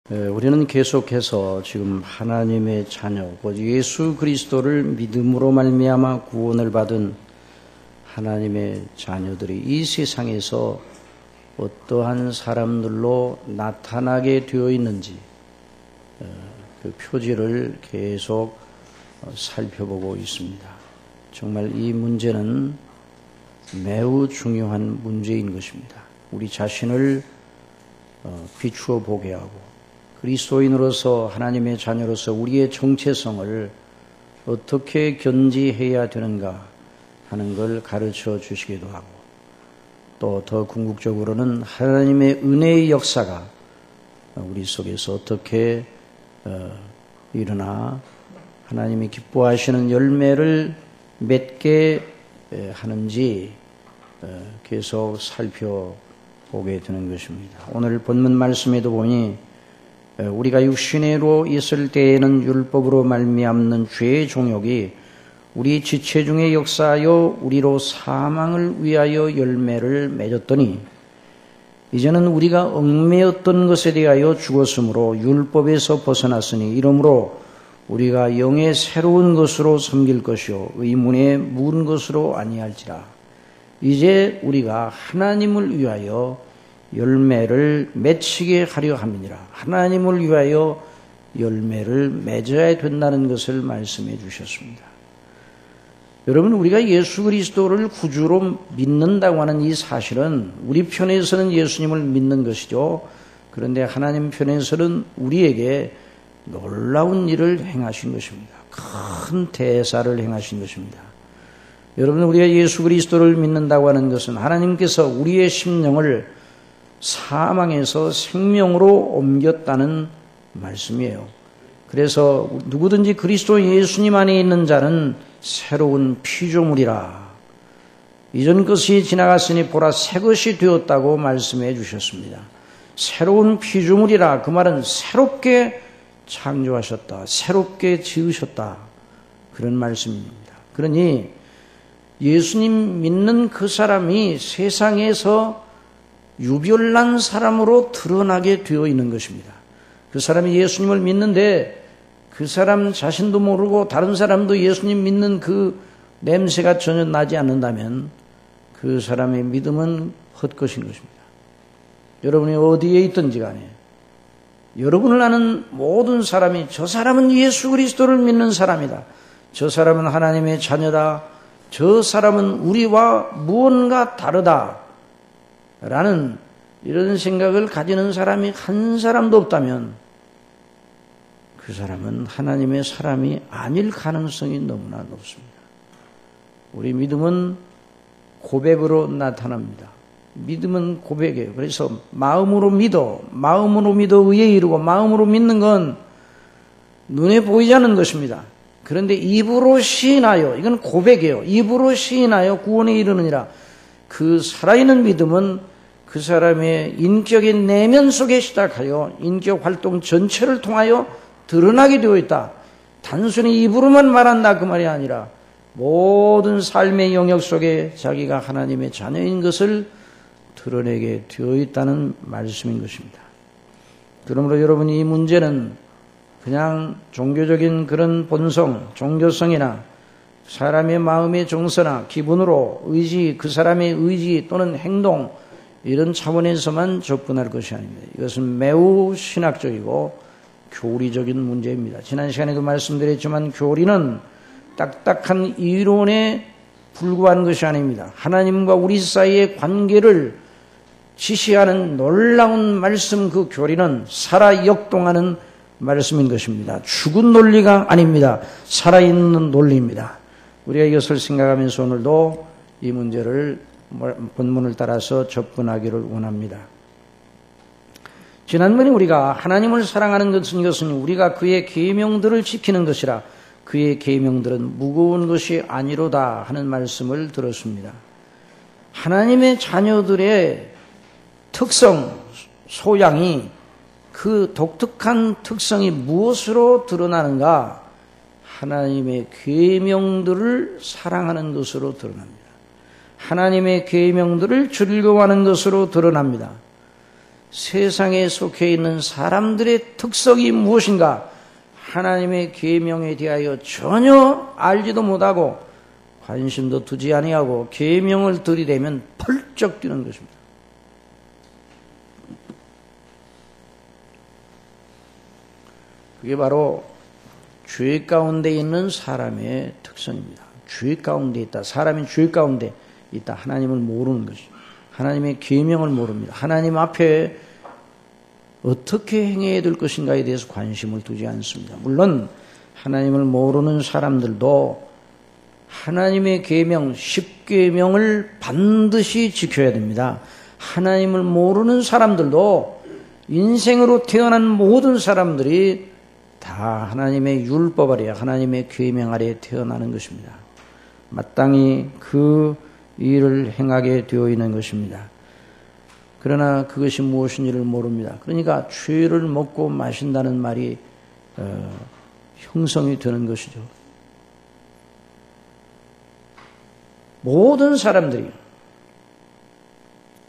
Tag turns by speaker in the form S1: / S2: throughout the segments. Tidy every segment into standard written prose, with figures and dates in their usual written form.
S1: 우리는 계속해서 지금 하나님의 자녀, 곧 예수 그리스도를 믿음으로 말미암아 구원을 받은 하나님의 자녀들이 이 세상에서 어떠한 사람들로 나타나게 되어 있는지 그 표지를 계속 살펴보고 있습니다. 정말 이 문제는 매우 중요한 문제인 것입니다. 우리 자신을 비추어 보게 하고 그리스도인으로서 하나님의 자녀로서 우리의 정체성을 어떻게 견지해야 되는가 하는 걸 가르쳐 주시기도 하고 또 더 궁극적으로는 하나님의 은혜의 역사가 우리 속에서 어떻게 일어나 하나님이 기뻐하시는 열매를 맺게 하는지 계속 살펴보게 되는 것입니다. 오늘 본문 말씀에도 보니 우리가 육신으로 있을 때에는 율법으로 말미암는 죄의 종욕이 우리 지체 중에 역사하여 우리로 사망을 위하여 열매를 맺었더니 이제는 우리가 얽매였던 것에 대하여 죽었으므로 율법에서 벗어났으니 이러므로 우리가 영의 새로운 것으로 섬길 것이요 의문의 문 것으로 아니할지라. 이제 우리가 하나님을 위하여 열매를 맺히게 하려 함이니라. 하나님을 위하여 열매를 맺어야 된다는 것을 말씀해 주셨습니다. 여러분, 우리가 예수 그리스도를 구주로 믿는다고 하는 이 사실은 우리 편에서는 예수님을 믿는 것이죠. 그런데 하나님 편에서는 우리에게 놀라운 일을 행하신 것입니다. 큰 대사를 행하신 것입니다. 여러분, 우리가 예수 그리스도를 믿는다고 하는 것은 하나님께서 우리의 심령을 사망에서 생명으로 옮겼다는 말씀이에요. 그래서 누구든지 그리스도 예수님 안에 있는 자는 새로운 피조물이라. 이전 것이 지나갔으니 보라 새 것이 되었다고 말씀해 주셨습니다. 새로운 피조물이라. 그 말은 새롭게 창조하셨다. 새롭게 지으셨다. 그런 말씀입니다. 그러니 예수님 믿는 그 사람이 세상에서 유별난 사람으로 드러나게 되어 있는 것입니다. 그 사람이 예수님을 믿는데 그 사람 자신도 모르고 다른 사람도 예수님 믿는 그 냄새가 전혀 나지 않는다면 그 사람의 믿음은 헛것인 것입니다. 여러분이 어디에 있든지 간에 여러분을 아는 모든 사람이 저 사람은 예수 그리스도를 믿는 사람이다. 저 사람은 하나님의 자녀다. 저 사람은 우리와 무언가 다르다. 라는 이런 생각을 가지는 사람이 한 사람도 없다면 그 사람은 하나님의 사람이 아닐 가능성이 너무나 높습니다. 우리 믿음은 고백으로 나타납니다. 믿음은 고백이에요. 그래서 마음으로 믿어 의에 이르고 마음으로 믿는 건 눈에 보이지 않는 것입니다. 그런데 입으로 시인하여, 이건 고백이에요. 입으로 시인하여 구원에 이르느니라. 그 살아있는 믿음은 그 사람의 인격의 내면 속에 시작하여 인격 활동 전체를 통하여 드러나게 되어 있다. 단순히 입으로만 말한다 그 말이 아니라 모든 삶의 영역 속에 자기가 하나님의 자녀인 것을 드러내게 되어 있다는 말씀인 것입니다. 그러므로 여러분, 이 문제는 그냥 종교적인 그런 본성, 종교성이나 사람의 마음의 정서나 기분으로 의지, 그 사람의 의지 또는 행동 이런 차원에서만 접근할 것이 아닙니다. 이것은 매우 신학적이고 교리적인 문제입니다. 지난 시간에도 말씀드렸지만 교리는 딱딱한 이론에 불과한 것이 아닙니다. 하나님과 우리 사이의 관계를 지시하는 놀라운 말씀, 그 교리는 살아 역동하는 말씀인 것입니다. 죽은 논리가 아닙니다. 살아있는 논리입니다. 우리가 이것을 생각하면서 오늘도 이 문제를 본문을 따라서 접근하기를 원합니다. 지난번에 우리가 하나님을 사랑하는 것은 우리가 그의 계명들을 지키는 것이라 그의 계명들은 무거운 것이 아니로다 하는 말씀을 들었습니다. 하나님의 자녀들의 특성, 소양이 그 독특한 특성이 무엇으로 드러나는가? 하나님의 계명들을 사랑하는 것으로 드러납니다. 하나님의 계명들을 즐거워하는 것으로 드러납니다. 세상에 속해 있는 사람들의 특성이 무엇인가 하나님의 계명에 대하여 전혀 알지도 못하고 관심도 두지 아니하고 계명을 들이대면 펄쩍 뛰는 것입니다. 그게 바로 죄 가운데 있는 사람의 특성입니다. 죄 가운데 있다. 사람이 죄 가운데 있다. 하나님을 모르는 것이죠. 하나님의 계명을 모릅니다. 하나님 앞에 어떻게 행해야 될 것인가에 대해서 관심을 두지 않습니다. 물론 하나님을 모르는 사람들도 하나님의 계명, 10계명을 반드시 지켜야 됩니다. 하나님을 모르는 사람들도 인생으로 태어난 모든 사람들이 다 하나님의 율법 아래, 하나님의 계명 아래 태어나는 것입니다. 마땅히 그 일을 행하게 되어 있는 것입니다. 그러나 그것이 무엇인지를 모릅니다. 그러니까 죄를 먹고 마신다는 말이 형성이 되는 것이죠. 모든 사람들이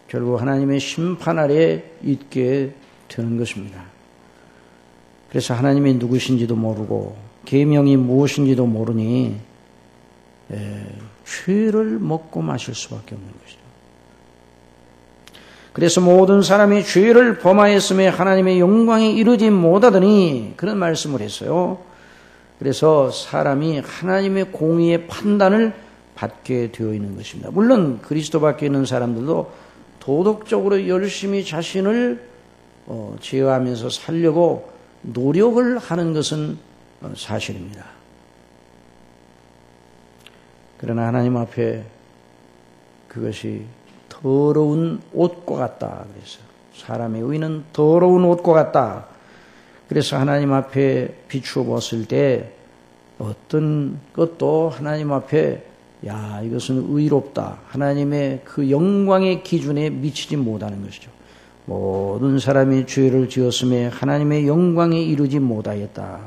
S1: 결국 하나님의 심판 아래 있게 되는 것입니다. 그래서 하나님이 누구신지도 모르고 계명이 무엇인지도 모르니 죄를 먹고 마실 수밖에 없는 것이죠. 그래서 모든 사람이 죄를 범하였음에 하나님의 영광이 이루지 못하더니 그런 말씀을 했어요. 그래서 사람이 하나님의 공의의 판단을 받게 되어 있는 것입니다. 물론 그리스도 밖에 있는 사람들도 도덕적으로 열심히 자신을 제어하면서 살려고 노력을 하는 것은 사실입니다. 그러나 하나님 앞에 그것이 더러운 옷과 같다. 그래서 사람의 의는 더러운 옷과 같다. 그래서 하나님 앞에 비추어 보았을 때 어떤 것도 하나님 앞에 야, 이것은 의롭다. 하나님의 그 영광의 기준에 미치지 못하는 것이죠. 모든 사람이 죄를 지었음에 하나님의 영광에 이르지 못하였다.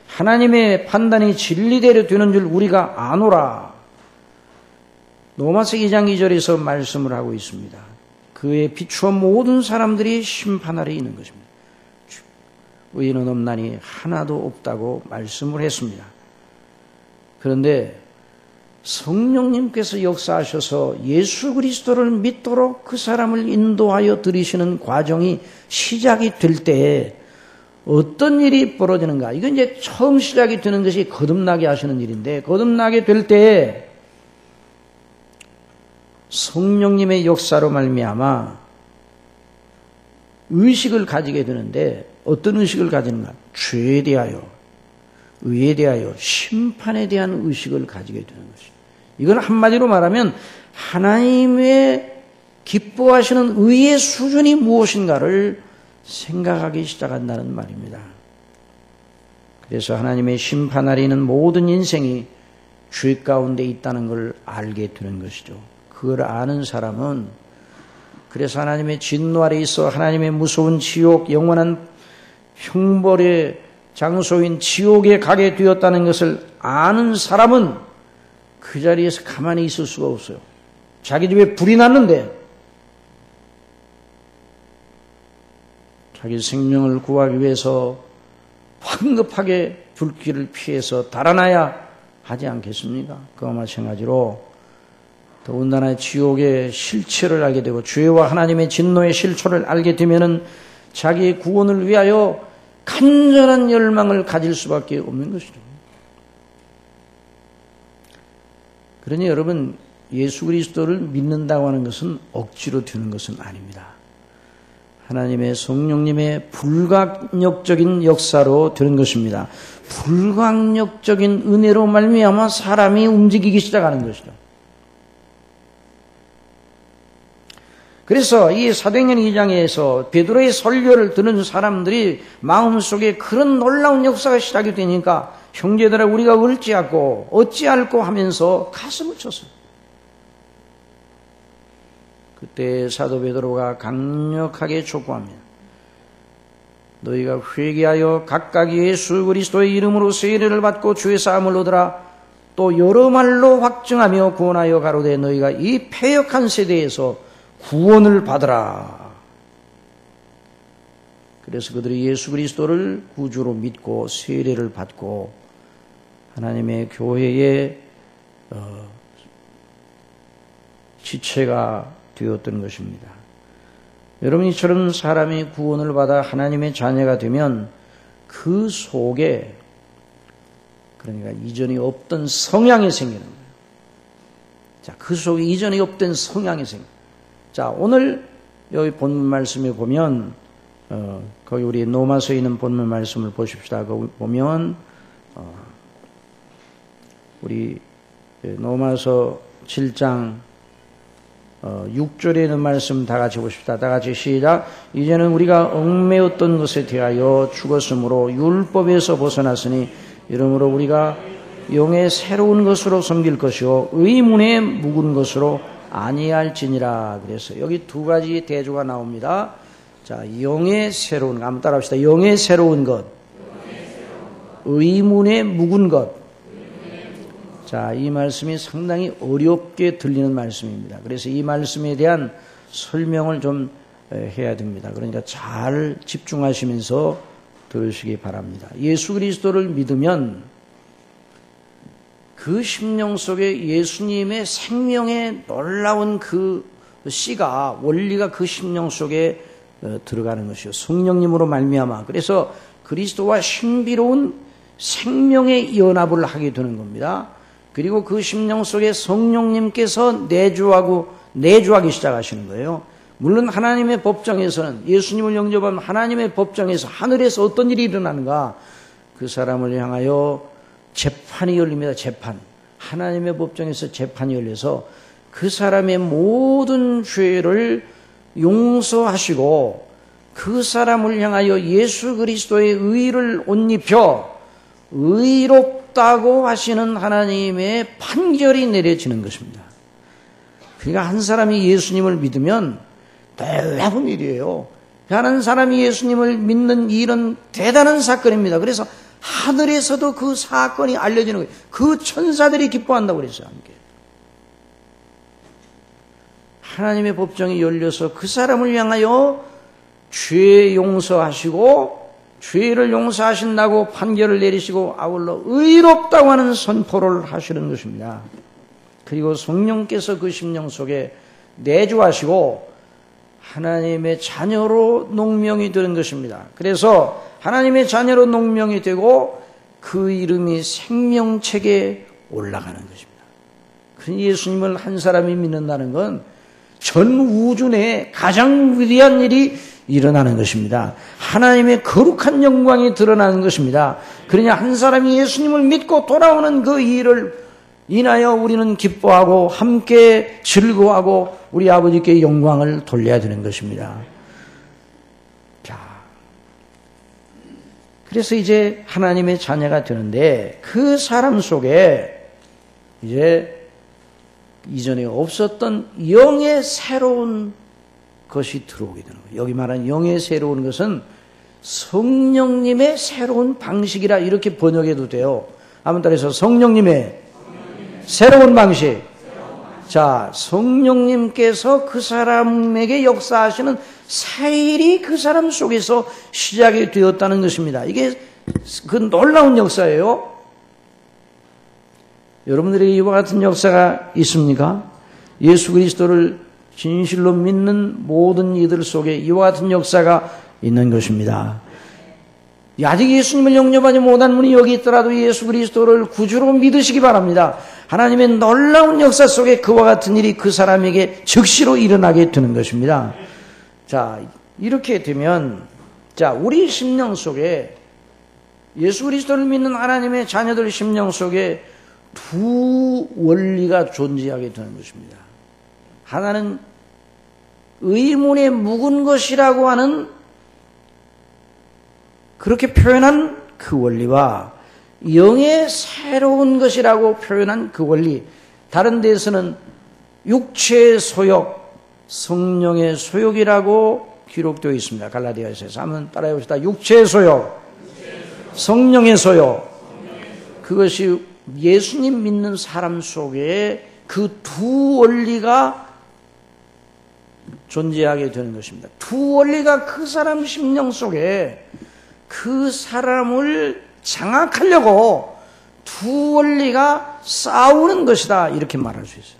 S1: 하나님의 판단이 진리대로 되는 줄 우리가 아노라. 로마서 2장 2절에서 말씀을 하고 있습니다. 그에 비추어 모든 사람들이 심판 아래 있는 것입니다. 의인은 없나니 하나도 없다고 말씀을 했습니다. 그런데 성령님께서 역사하셔서 예수 그리스도를 믿도록 그 사람을 인도하여 들이시는 과정이 시작이 될 때 어떤 일이 벌어지는가? 이건 이제 처음 시작이 되는 것이 거듭나게 하시는 일인데 거듭나게 될 때 성령님의 역사로 말미암아 의식을 가지게 되는데 어떤 의식을 가지는가? 죄에 대하여, 의에 대하여, 심판에 대한 의식을 가지게 되는 것이죠. 이건 한마디로 말하면 하나님의 기뻐하시는 의의 수준이 무엇인가를 생각하기 시작한다는 말입니다. 그래서 하나님의 심판 아래 있는 모든 인생이 죄 가운데 있다는 걸 알게 되는 것이죠. 그걸 아는 사람은 그래서 하나님의 진노 아래 있어 하나님의 무서운 지옥, 영원한 형벌의 장소인 지옥에 가게 되었다는 것을 아는 사람은 그 자리에서 가만히 있을 수가 없어요. 자기 집에 불이 났는데 자기 생명을 구하기 위해서 황급하게 불길을 피해서 달아나야 하지 않겠습니까? 그와 마찬가지로 더군다나 지옥의 실체를 알게 되고 죄와 하나님의 진노의 실체를 알게 되면은 자기의 구원을 위하여 간절한 열망을 가질 수밖에 없는 것이죠. 그러니 여러분, 예수 그리스도를 믿는다고 하는 것은 억지로 되는 것은 아닙니다. 하나님의 성령님의 불강력적인 역사로 되는 것입니다. 불강력적인 은혜로 말미암아 사람이 움직이기 시작하는 것이죠. 그래서 이 사도행전 2장에서 베드로의 설교를 듣는 사람들이 마음속에 그런 놀라운 역사가 시작이 되니까 형제들아 우리가 어찌할꼬 어찌할꼬 하면서 가슴을 쳤어요. 그때 사도 베드로가 강력하게 촉구합니다. 너희가 회개하여 각각 예수 그리스도의 이름으로 세례를 받고 죄 사함을 얻으라. 또 여러 말로 확증하며 구원하여 가로되 너희가 이 패역한 세대에서 구원을 받으라. 그래서 그들이 예수 그리스도를 구주로 믿고 세례를 받고 하나님의 교회의 지체가 되었던 것입니다. 여러분, 이처럼 사람이 구원을 받아 하나님의 자녀가 되면 그 속에, 그러니까 이전에 없던 성향이 생기는 거예요. 자, 그 속에 이전에 없던 성향이 생겨요. 자, 오늘 여기 본문 말씀에 보면 거기 우리 로마서에 있는 본문 말씀을 보십시다. 거기 보면 우리 로마서 7장 6절에 있는 말씀 다 같이 보십시다. 다 같이 시작. 이제는 우리가 얽매였던 것에 대하여 죽었으므로 율법에서 벗어났으니 이러므로 우리가 영의 새로운 것으로 섬길 것이요 의문에 묵은 것으로 아니할지니라. 그래서 여기 두 가지 대조가 나옵니다. 자, 영의 새로운 것, 한번 따라합시다. 영의 새로운 것, 의문에 묵은 것. 자, 이 말씀이 상당히 어렵게 들리는 말씀입니다. 그래서 이 말씀에 대한 설명을 좀 해야 됩니다. 그러니까 잘 집중하시면서 들으시기 바랍니다. 예수 그리스도를 믿으면 그 심령 속에 예수님의 생명의 놀라운 그 씨가, 원리가 그 심령 속에 들어가는 것이요, 성령님으로 말미암아. 그래서 그리스도와 신비로운 생명의 연합을 하게 되는 겁니다. 그리고 그 심령 속에 성령님께서 내주하기 시작하시는 거예요. 물론 하나님의 법정에서는, 예수님을 영접하면 하나님의 법정에서 하늘에서 어떤 일이 일어나는가? 그 사람을 향하여 재판이 열립니다. 재판. 하나님의 법정에서 재판이 열려서 그 사람의 모든 죄를 용서하시고 그 사람을 향하여 예수 그리스도의 의를 옷 입혀 의롭다고 하시는 하나님의 판결이 내려지는 것입니다. 그러니까 한 사람이 예수님을 믿으면 놀라운 일이에요. 다른 사람이 예수님을 믿는 일은 대단한 사건입니다. 그래서 하늘에서도 그 사건이 알려지는 거예요. 그 천사들이 기뻐한다고 그랬어요. 함께. 하나님의 법정이 열려서 그 사람을 향하여 죄 용서하시고 죄를 용서하신다고 판결을 내리시고 아울러 의롭다고 하는 선포를 하시는 것입니다. 그리고 성령께서 그 심령 속에 내주하시고 하나님의 자녀로 농명이 되는 것입니다. 그래서 하나님의 자녀로 농명이 되고 그 이름이 생명책에 올라가는 것입니다. 그 예수님을 한 사람이 믿는다는 건 전 우주 내에 가장 위대한 일이 일어나는 것입니다. 하나님의 거룩한 영광이 드러나는 것입니다. 그러냐, 한 사람이 예수님을 믿고 돌아오는 그 일을 인하여 우리는 기뻐하고 함께 즐거워하고 우리 아버지께 영광을 돌려야 되는 것입니다. 자, 그래서 이제 하나님의 자녀가 되는데 그 사람 속에 이제 이전에 없었던 영의 새로운 것이 들어오게 되는 거예요. 여기 말하는 영의 새로운 것은 성령님의 새로운 방식이라 이렇게 번역해도 돼요. 한번 따라해서 성령님의 새로운 방식. 자, 성령님께서 그 사람에게 역사하시는 새일이 그 사람 속에서 시작이 되었다는 것입니다. 이게 그 놀라운 역사예요. 여러분들에게 이와 같은 역사가 있습니까? 예수 그리스도를 진실로 믿는 모든 이들 속에 이와 같은 역사가 있는 것입니다. 아직 예수님을 영접하지 못한 분이 여기 있더라도 예수 그리스도를 구주로 믿으시기 바랍니다. 하나님의 놀라운 역사 속에 그와 같은 일이 그 사람에게 즉시로 일어나게 되는 것입니다. 자, 이렇게 되면, 자, 우리 심령 속에 예수 그리스도를 믿는 하나님의 자녀들 심령 속에 두 원리가 존재하게 되는 것입니다. 하나는 의문에 묵은 것이라고 하는 그렇게 표현한 그 원리와 영의 새로운 것이라고 표현한 그 원리. 다른 데에서는 육체의 소욕, 성령의 소욕이라고 기록되어 있습니다. 갈라디아서에서 한번 따라해 봅시다. 육체의 소욕, 성령의 소욕. 그것이 예수님 믿는 사람 속에 그 두 원리가 존재하게 되는 것입니다. 두 원리가 그 사람 심령 속에 그 사람을 장악하려고 두 원리가 싸우는 것이다, 이렇게 말할 수 있어요.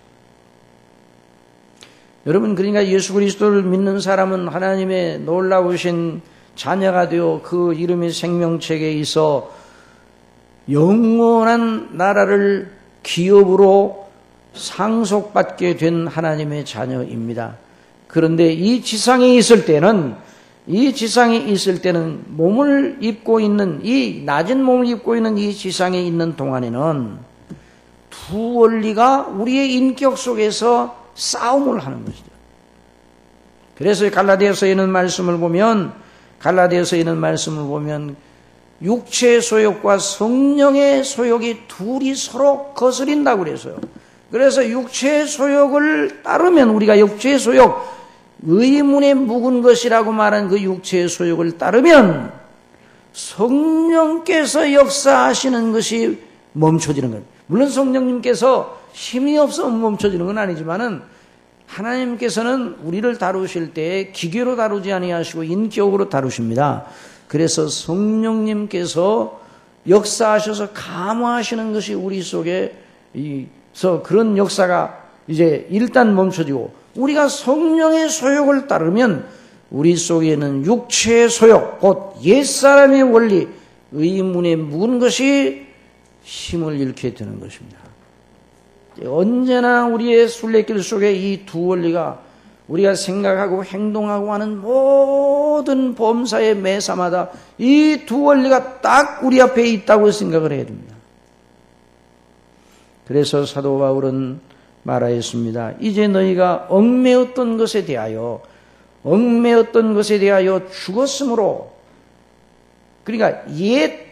S1: 여러분, 그러니까 예수 그리스도를 믿는 사람은 하나님의 놀라우신 자녀가 되어 그 이름의 생명책에 있어 영원한 나라를 기업으로 상속받게 된 하나님의 자녀입니다. 그런데 이 지상에 있을 때는 몸을 입고 있는, 이 낮은 몸을 입고 있는 이 지상에 있는 동안에는 두 원리가 우리의 인격 속에서 싸움을 하는 것이죠. 그래서 갈라디아서에 있는 말씀을 보면 육체의 소욕과 성령의 소욕이 둘이 서로 거스린다고 그래서요. 그래서 육체의 소욕을 따르면, 우리가 육체의 소욕, 의문에 묵은 것이라고 말한 그 육체의 소욕을 따르면 성령께서 역사하시는 것이 멈춰지는 거예요. 물론 성령님께서 힘이 없어 멈춰지는 건 아니지만은 하나님께서는 우리를 다루실 때 기계로 다루지 아니하시고 인격으로 다루십니다. 그래서 성령님께서 역사하셔서 감화하시는 것이 우리 속에서 그런 역사가 이제 일단 멈춰지고, 우리가 성령의 소욕을 따르면 우리 속에는 육체의 소욕, 곧 옛사람의 원리, 의문에 묵은 것이 힘을 잃게 되는 것입니다. 언제나 우리의 순례길 속에 이 두 원리가 우리가 생각하고 행동하고 하는 모든 범사의 매사마다 이 두 원리가 딱 우리 앞에 있다고 생각을 해야 됩니다. 그래서 사도 바울은 말하였습니다. 이제 너희가 얽매였던 것에 대하여 죽었으므로, 그러니까 옛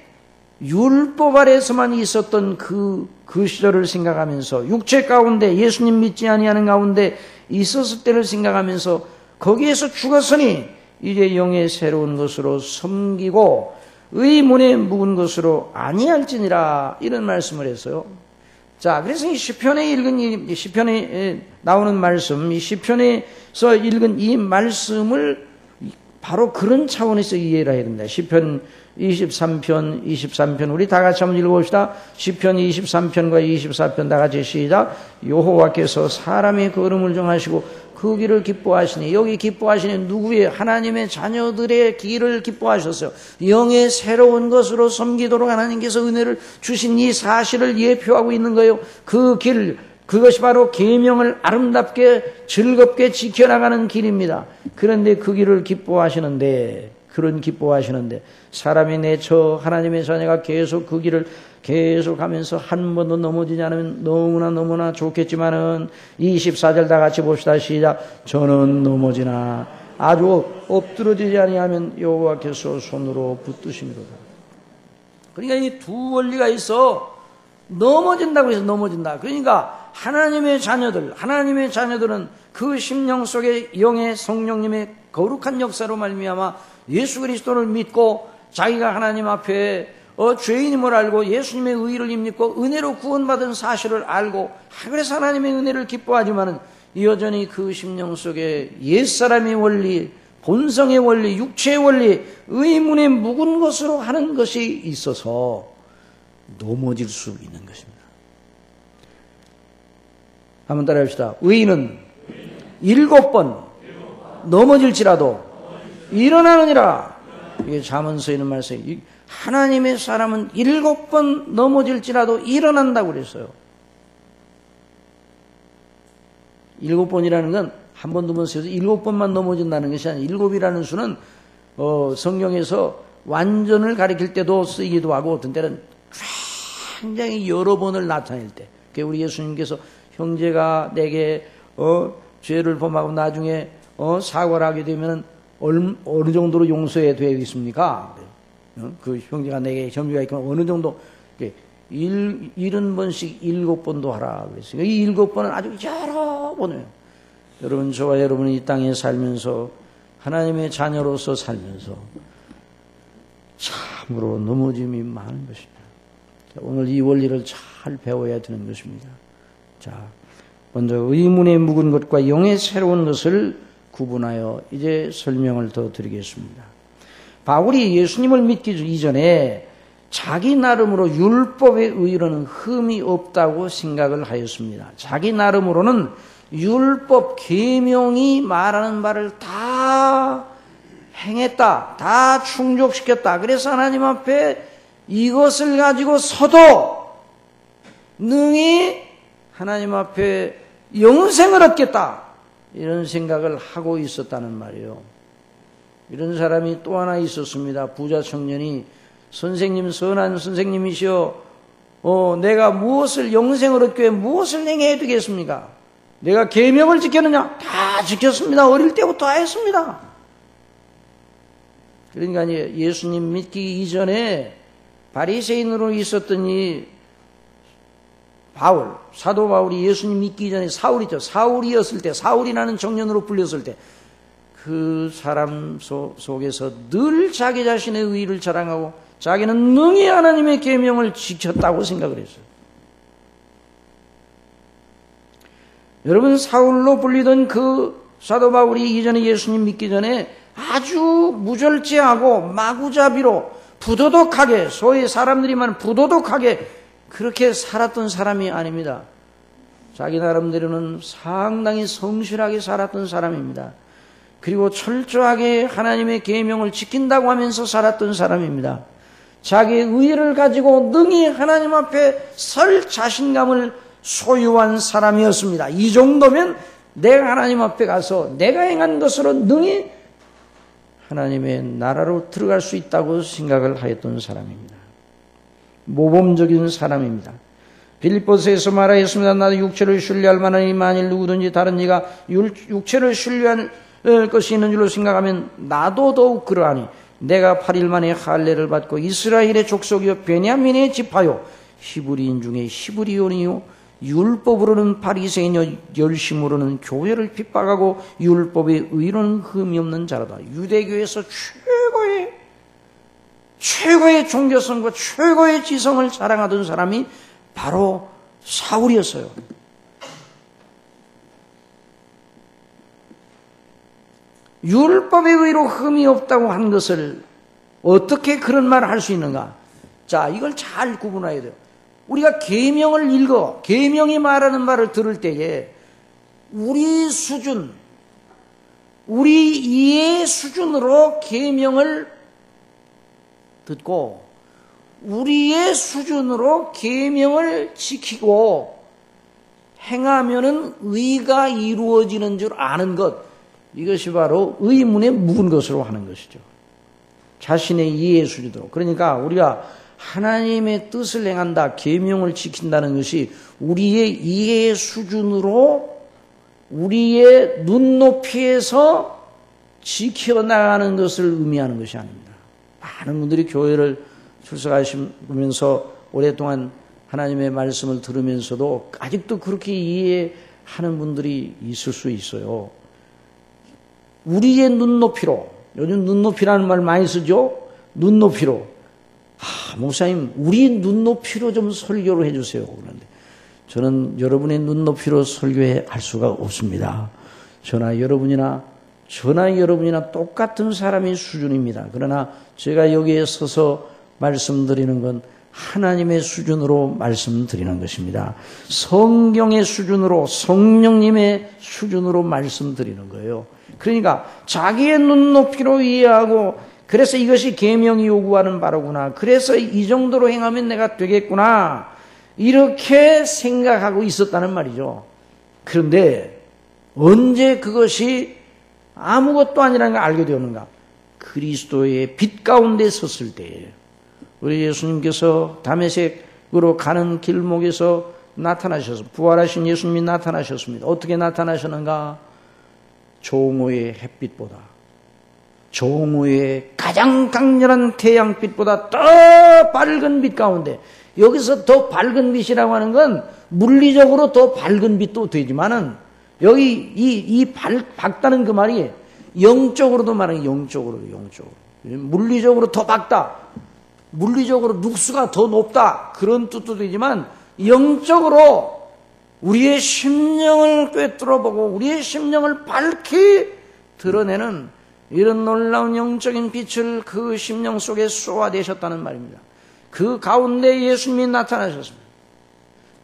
S1: 율법 아래서만 있었던 그 시절을 생각하면서, 육체 가운데 예수님 믿지 아니하는 가운데 있었을 때를 생각하면서 거기에서 죽었으니 이제 영의 새로운 것으로 섬기고 의문에 묵은 것으로 아니할지니라, 이런 말씀을 했어요. 자, 그래서 이 시편에 나오는 말씀, 이 시편에서 읽은 이 말씀을 바로 그런 차원에서 이해를 해야 됩니다. 시편 23편 우리 다 같이 한번 읽어봅시다. 시편 23편과 24편 다 같이 시작. 여호와께서 사람의 걸음을 정하시고 그 길을 기뻐하시니, 여기 기뻐하시니 누구의? 하나님의 자녀들의 길을 기뻐하셨어요. 영의 새로운 것으로 섬기도록 하나님께서 은혜를 주신 이 사실을 예표하고 있는 거예요. 그 길, 그것이 바로 계명을 아름답게 즐겁게 지켜나가는 길입니다. 그런데 그 길을 기뻐하시는데 사람이 내쳐 하나님의 자녀가 계속 그 길을 계속 하면서 한 번도 넘어지지 않으면 너무나 좋겠지만은 24절 다 같이 봅시다. 시작. 저는 넘어지나 아주 엎드러지지 아니하면 여호와께서 손으로 붙드시미로다. 그러니까 이 두 원리가 있어. 넘어진다고 해서 넘어진다. 그러니까 하나님의 자녀들은 그 심령 속에 영의 성령님의 거룩한 역사로 말미암아 예수 그리스도를 믿고 자기가 하나님 앞에 죄인임을 알고 예수님의 의를 입고 은혜로 구원받은 사실을 알고, 그래서 하나님의 은혜를 기뻐하지만은 여전히 그 심령 속에 옛사람의 원리, 본성의 원리, 육체의 원리, 의문에 묵은 것으로 하는 것이 있어서 넘어질 수 있는 것입니다. 한번 따라합시다. 의인은 7번 넘어질지라도 일어나느니라. 이게 잠언서에 있는 말씀이, 하나님의 사람은 7번 넘어질지라도 일어난다고 그랬어요. 7번이라는 건 한 번, 두 번, 세 번, 7번만 넘어진다는 것이 아니라 7이라는 수는 성경에서 완전을 가리킬 때도 쓰이기도 하고 어떤 때는 굉장히 여러 번을 나타낼 때, 우리 예수님께서 형제가 내게 죄를 범하고 나중에 사과를 하게 되면 어느 정도로 용서해 되겠습니까? 그 형제가 내게 점유가 있거나 어느 정도 70번씩 7번도 하라 그랬어요. 이 7번은 아주 여러 번이에요. 여러분, 저와 여러분이 이 땅에 살면서 하나님의 자녀로서 살면서 참으로 넘어짐이 많은 것입니다. 오늘 이 원리를 잘 배워야 되는 것입니다. 자, 먼저 의문에 묵은 것과 영의 새로운 것을 구분하여 이제 설명을 더 드리겠습니다. 바울이 예수님을 믿기 이전에 자기 나름으로 율법에 의로는 흠이 없다고 생각을 하였습니다. 자기 나름으로는 율법 계명이 말하는 바를 다 행했다, 다 충족시켰다. 그래서 하나님 앞에 이것을 가지고 서도 능히 하나님 앞에 영생을 얻겠다, 이런 생각을 하고 있었다는 말이에요. 이런 사람이 또 하나 있었습니다. 부자 청년이 선생님, 선한 선생님이시여, 내가 무엇을 영생을 얻기 위해 무엇을 행해야 되겠습니까? 내가 계명을 지켰느냐? 다 지켰습니다. 어릴 때부터 다 했습니다. 그러니까 예수님 믿기 이전에 바리새인으로 있었던 이 바울, 사도 바울이 예수님 믿기 전에 사울이죠. 사울이었을 때, 사울이라는 청년으로 불렸을 때 그 사람 속에서 늘 자기 자신의 의의를 자랑하고 자기는 능히 하나님의 계명을 지켰다고 생각을 했어요. 여러분, 사울로 불리던 그 사도 바울이 이전에 예수님 믿기 전에 아주 무절제하고 마구잡이로 부도덕하게, 소위 사람들이 말하는 부도덕하게 그렇게 살았던 사람이 아닙니다. 자기 나름대로는 상당히 성실하게 살았던 사람입니다. 그리고 철저하게 하나님의 계명을 지킨다고 하면서 살았던 사람입니다. 자기의 의의를 가지고 능히 하나님 앞에 설 자신감을 소유한 사람이었습니다. 이 정도면 내가 하나님 앞에 가서 내가 행한 것으로 능히 하나님의 나라로 들어갈 수 있다고 생각을 하였던 사람입니다. 모범적인 사람입니다. 빌립보서에서 말하였습니다. 나도 육체를 신뢰할 만하니 만일 누구든지 다른 이가 육체를 신뢰할 것이 있는 줄로 생각하면 나도 더욱 그러하니 내가 8일 만에 할례를 받고 이스라엘의 족속이요 베냐민의 지파요 히브리인 중에 히브리온이요 율법으로는 바리새인이요 열심으로는 교회를 핍박하고 율법의 의로는 흠이 없는 자라다. 유대교에서 최고의 종교성과 최고의 지성을 자랑하던 사람이 바로 사울이었어요. 율법의 의로 흠이 없다고 한 것을 어떻게 그런 말을 할 수 있는가? 자, 이걸 잘 구분해야 돼요. 우리가 계명을 읽어 계명이 말하는 말을 들을 때에 우리 수준, 우리 이해 수준으로 계명을 듣고 우리의 수준으로 계명을 지키고 행하면은 의가 이루어지는 줄 아는 것, 이것이 바로 의문에 묵은 것으로 하는 것이죠. 자신의 이해 수준으로. 그러니까 우리가 하나님의 뜻을 행한다, 계명을 지킨다는 것이 우리의 이해 수준으로 우리의 눈높이에서 지켜나가는 것을 의미하는 것이 아닙니다. 많은 분들이 교회를 출석하시면서 오랫동안 하나님의 말씀을 들으면서도 아직도 그렇게 이해하는 분들이 있을 수 있어요. 우리의 눈높이로, 요즘 눈높이라는 말 많이 쓰죠? 눈높이로. 목사님, 우리 눈높이로 좀 설교를 해주세요. 그런데 저는 여러분의 눈높이로 설교할 수가 없습니다. 저나 여러분이나 똑같은 사람의 수준입니다. 그러나 제가 여기에 서서 말씀드리는 건 하나님의 수준으로 말씀드리는 것입니다. 성경의 수준으로, 성령님의 수준으로 말씀드리는 거예요. 그러니까 자기의 눈높이로 이해하고, 그래서 이것이 계명이 요구하는 바로구나, 그래서 이 정도로 행하면 내가 되겠구나, 이렇게 생각하고 있었다는 말이죠. 그런데 언제 그것이 아무것도 아니라는 걸 알게 되었는가? 그리스도의 빛 가운데 섰을 때예요. 우리 예수님께서 다메섹으로 가는 길목에서 나타나셔서, 부활하신 예수님이 나타나셨습니다. 어떻게 나타나셨는가? 종호의 햇빛보다, 종호의 가장 강렬한 태양빛보다 더 밝은 빛 가운데, 여기서 더 밝은 빛이라고 하는 건 물리적으로 더 밝은 빛도 되지만은, 여기 밝다는 그 말이 영적으로도 말하는, 영적으로. 물리적으로 더 밝다, 물리적으로 룩수가 더 높다, 그런 뜻도 되지만, 영적으로 우리의 심령을 꿰뚫어보고 우리의 심령을 밝히 드러내는 이런 놀라운 영적인 빛을 그 심령 속에 쏘아내셨다는 말입니다. 그 가운데 예수님이 나타나셨습니다.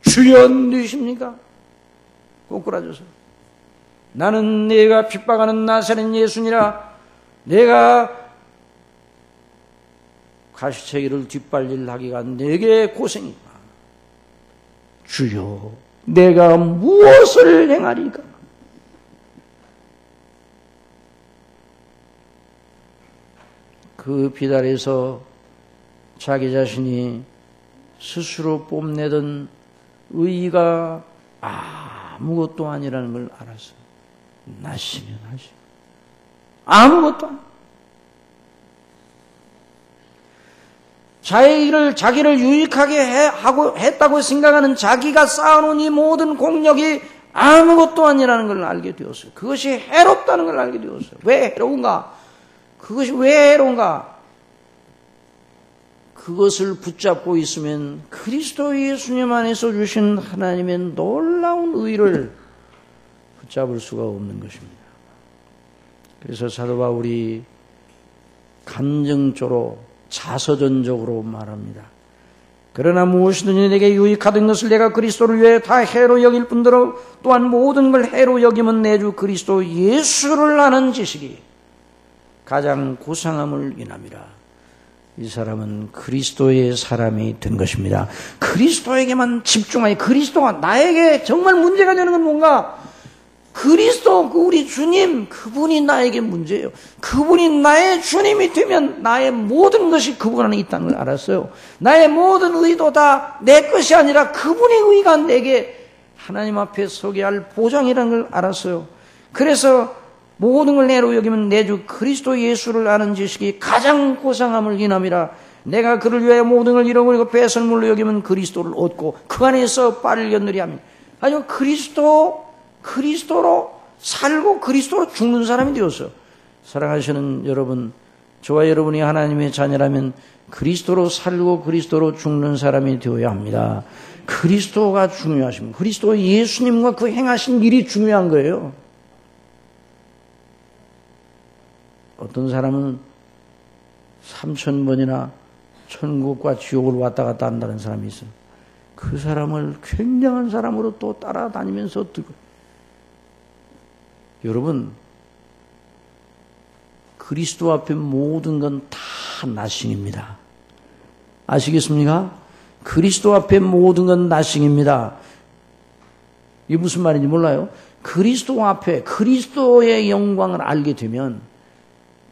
S1: 주여 누구십니까? 꼬꾸라져서 나는 내가 핍박하는 나사렛 예수니라. 내가 가시체기를 뒷발질 하기가 내게 고생이다. 주여 내가 무엇을 행하리까? 그 비달에서 자기 자신이 스스로 뽐내던 의의가 아무것도 아니라는 걸 알았어요. 나시면 하시. 아무것도 아니에요. 자기를 유익하게 했다고 생각하는 자기가 쌓아놓은 이 모든 공력이 아무것도 아니라는 걸 알게 되었어요. 그것이 해롭다는 걸 알게 되었어요. 왜 해로운가? 그것이 왜 해로운가? 그것을 붙잡고 있으면 그리스도 예수님 안에서 주신 하나님의 놀라운 의를 붙잡을 수가 없는 것입니다. 그래서 사도 바울이 감정적으로 자서전적으로 말합니다. 그러나 무엇이든지 내게 유익하던 것을 내가 그리스도를 위해 다 해로 여길 뿐더러 또한 모든 걸 해로 여기면 내 주 그리스도 예수를 아는 지식이 가장 고상함을 인함이라. 이 사람은 그리스도의 사람이 된 것입니다. 그리스도에게만 집중하여 그리스도가 나에게 정말 문제가 되는 건 뭔가? 그리스도, 우리 주님, 그분이 나에게 문제예요. 그분이 나의 주님이 되면 나의 모든 것이 그분 안에 있다는 걸 알았어요. 나의 모든 의도 다 내 것이 아니라 그분의 의가 내게 하나님 앞에 서게 할 보장이라는 걸 알았어요. 그래서 모든 걸 내로 여기면 내 주 그리스도 예수를 아는 지식이 가장 고상함을 인함이라. 내가 그를 위하여 모든 걸 잃어버리고 배설물로 여기면 그리스도를 얻고 그 안에서 빠를 연느리 하며 아주 그리스도로 살고 그리스도로 죽는 사람이 되었어요. 사랑하시는 여러분, 저와 여러분이 하나님의 자녀라면 그리스도로 살고 그리스도로 죽는 사람이 되어야 합니다. 그리스도가 중요하십니다. 그리스도 예수님과 그 행하신 일이 중요한 거예요. 어떤 사람은 3000번이나 천국과 지옥을 왔다 갔다 한다는 사람이 있어요. 그 사람을 굉장한 사람으로 또 따라다니면서 여러분, 그리스도 앞에 모든 건 다 나싱입니다. 아시겠습니까? 그리스도 앞에 모든 건 나싱입니다. 이게 무슨 말인지 몰라요? 그리스도 앞에 그리스도의 영광을 알게 되면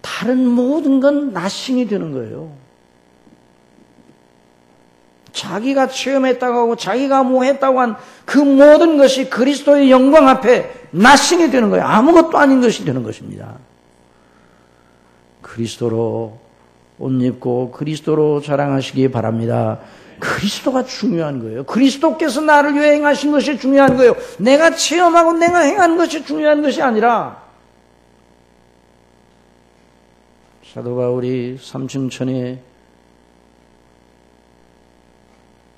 S1: 다른 모든 건 나싱이 되는 거예요. 자기가 체험했다고 하고 자기가 뭐 했다고 한 그 모든 것이 그리스도의 영광 앞에 나싱이 되는 거예요. 아무것도 아닌 것이 되는 것입니다. 그리스도로 옷 입고 그리스도로 자랑하시기 바랍니다. 그리스도가 중요한 거예요. 그리스도께서 나를 위해 행하신 것이 중요한 거예요. 내가 체험하고 내가 행하는 것이 중요한 것이 아니라 사도 바울이 삼층천에